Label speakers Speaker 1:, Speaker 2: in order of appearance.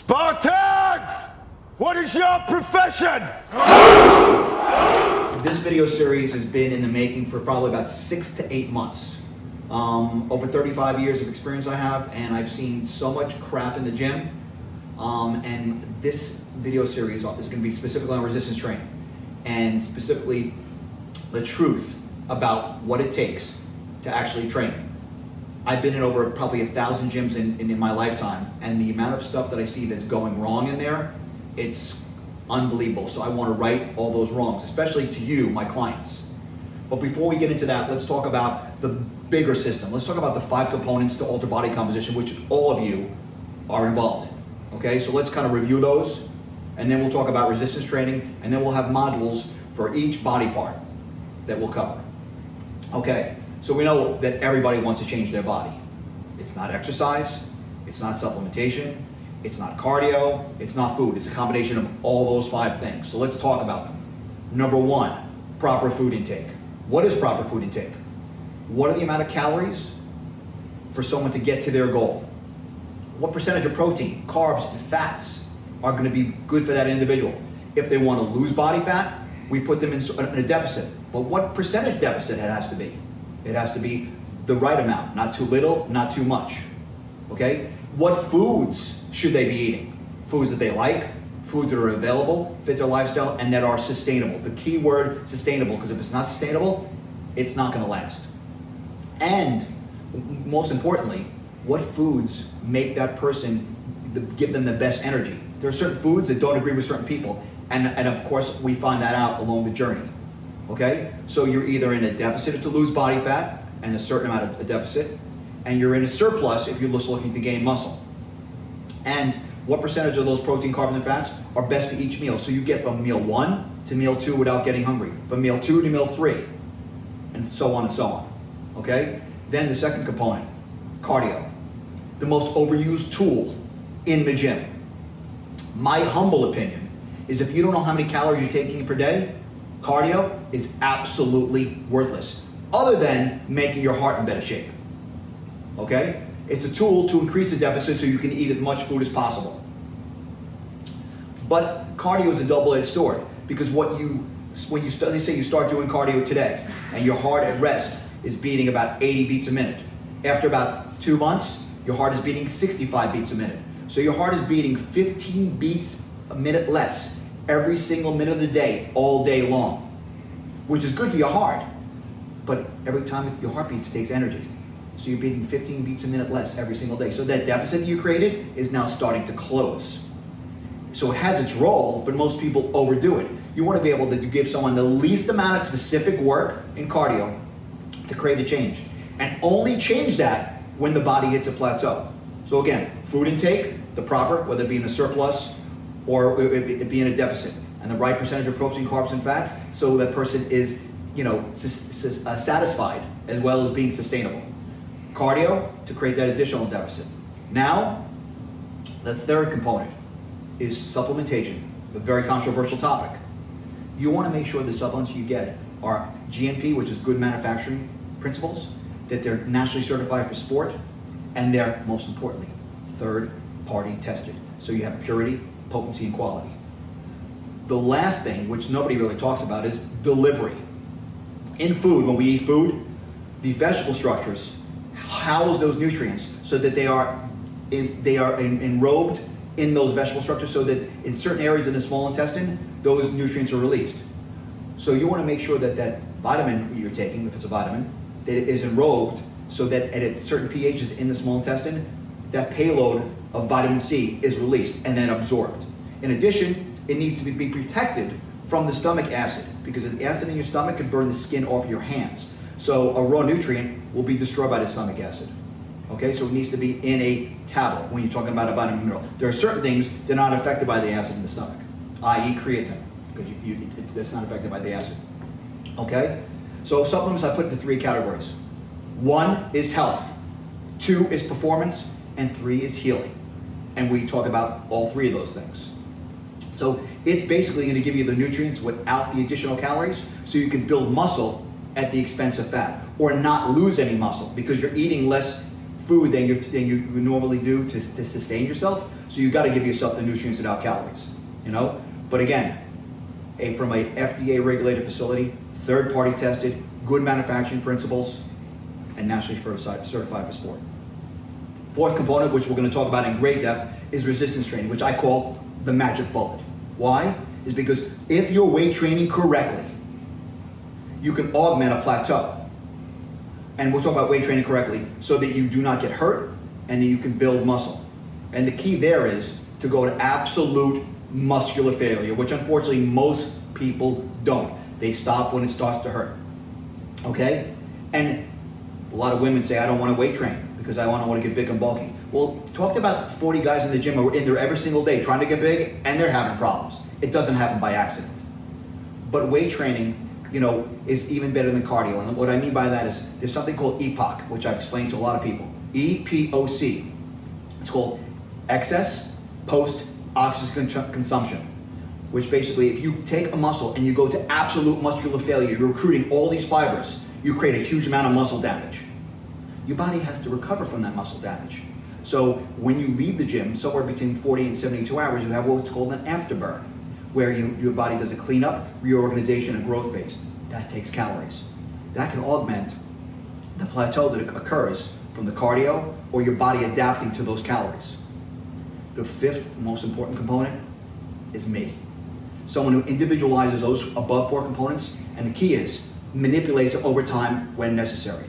Speaker 1: Spartans! What is your profession?
Speaker 2: This video series has been in the making for probably about 6 to 8 months. Over 35 years of experience I have, and I've seen so much crap in the gym. And this video series is going to be specifically on resistance training, and specifically the truth about what it takes to actually train. I've been in over probably 1,000 gyms in my lifetime, and the amount of stuff that I see that's going wrong in there, it's unbelievable. So I want to right all those wrongs, especially to you, my clients. But before we get into that, let's talk about the bigger system. Let's talk about the 5 components to alter body composition, which all of you are involved in. Okay, so let's kind of review those, and then we'll talk about resistance training, and then we'll have modules for each body part that we'll cover. Okay, so we know that everybody wants to change their body. It's not exercise, it's not supplementation, it's not cardio, it's not food. It's a combination of all those 5 things. So let's talk about them. Number 1, proper food intake. What is proper food intake? What are the amount of calories for someone to get to their goal? What percentage of protein, carbs, and fats are going to be good for that individual? If they want to lose body fat, we put them in a deficit. But what percentage deficit it has to be? It has to be the right amount, not too little, not too much. Okay? What foods should they be eating? Foods that they like, foods that are available, fit their lifestyle, and that are sustainable. The key word, sustainable, because if it's not sustainable, it's not going to last. And most importantly, what foods make that person, give them the best energy? There are certain foods that don't agree with certain people, and of course we find that out along the journey. Okay, so you're either in a deficit to lose body fat and a certain amount of a deficit, and you're in a surplus if you're just looking to gain muscle. And what percentage of those protein, carbs, and fats are best for each meal? So you get from meal 1 to meal 2 without getting hungry, from meal 2 to meal 3, and so on and so on. Okay, then the second component, cardio, the most overused tool in the gym. My humble opinion is if you don't know how many calories you're taking per day, cardio is absolutely worthless, other than making your heart in better shape. Okay? It's a tool to increase the deficit so you can eat as much food as possible. But cardio is a double-edged sword, because they say you start doing cardio today and your heart at rest is beating about 80 beats a minute. After about 2 months, your heart is beating 65 beats a minute. So your heart is beating 15 beats a minute less every single minute of the day, all day long, which is good for your heart. But every time your heart beats, takes energy. So you're beating 15 beats a minute less every single day. So that deficit you created is now starting to close. So it has its role, but most people overdo it. You want to be able to give someone the least amount of specific work in cardio to create a change. And only change that when the body hits a plateau. So again, food intake, the proper, whether it be in a surplus or it be in a deficit, and the right percentage of protein, carbs, and fats, so that person is, satisfied as well as being sustainable. Cardio to create that additional deficit. Now, the third component is supplementation, a very controversial topic. You want to make sure the supplements you get are GMP, which is good manufacturing principles, that they're nationally certified for sport, and they're, most importantly, third-party tested. So you have purity, potency, and quality. The last thing, which nobody really talks about, is delivery. In food, when we eat food, the vegetable structures house those nutrients so that they are enrobed in those vegetable structures, so that in certain areas in the small intestine, those nutrients are released. So you want to make sure that that vitamin you're taking, if it's a vitamin, that it is enrobed so that at certain pHs in the small intestine, that payload of vitamin C is released and then absorbed. In addition, it needs to be protected from the stomach acid, because the acid in your stomach can burn the skin off your hands. So a raw nutrient will be destroyed by the stomach acid. Okay, so it needs to be in a tablet when you're talking about a vitamin mineral. There are certain things that are not affected by the acid in the stomach, i.e. creatine, because it's not affected by the acid. Okay, so supplements I put into 3 categories. 1 is health, 2 is performance, and 3 is healing. And we talk about all 3 of those things. So it's basically going to give you the nutrients without the additional calories, so you can build muscle at the expense of fat, or not lose any muscle because you're eating less food than you normally do to sustain yourself. So you got to give yourself the nutrients without calories, you know? But again, from a FDA regulated facility, third party tested, good manufacturing principles, and nationally certified for sport. Fourth component, which we're going to talk about in great depth, is resistance training, which I call the magic bullet. Why? Is because if you're weight training correctly, you can augment a plateau. And we'll talk about weight training correctly so that you do not get hurt and that you can build muscle. And the key there is to go to absolute muscular failure, which unfortunately most people don't. They stop when it starts to hurt. Okay? And a lot of women say, I don't want to weight train because I want to get big and bulky. Well, talk to about 40 guys in the gym who are in there every single day trying to get big and they're having problems. It doesn't happen by accident. But weight training, you know, is even better than cardio. And what I mean by that is there's something called EPOC, which I've explained to a lot of people. EPOC. It's called excess post oxygen consumption, which basically if you take a muscle and you go to absolute muscular failure, you're recruiting all these fibers, you create a huge amount of muscle damage. Your body has to recover from that muscle damage. So when you leave the gym, somewhere between 40 and 72 hours, you have what's called an afterburn, where your body does a cleanup, reorganization, and growth phase. That takes calories. That can augment the plateau that occurs from the cardio or your body adapting to those calories. The fifth most important component is me. Someone who individualizes those above four components, and the key is manipulates it over time when necessary.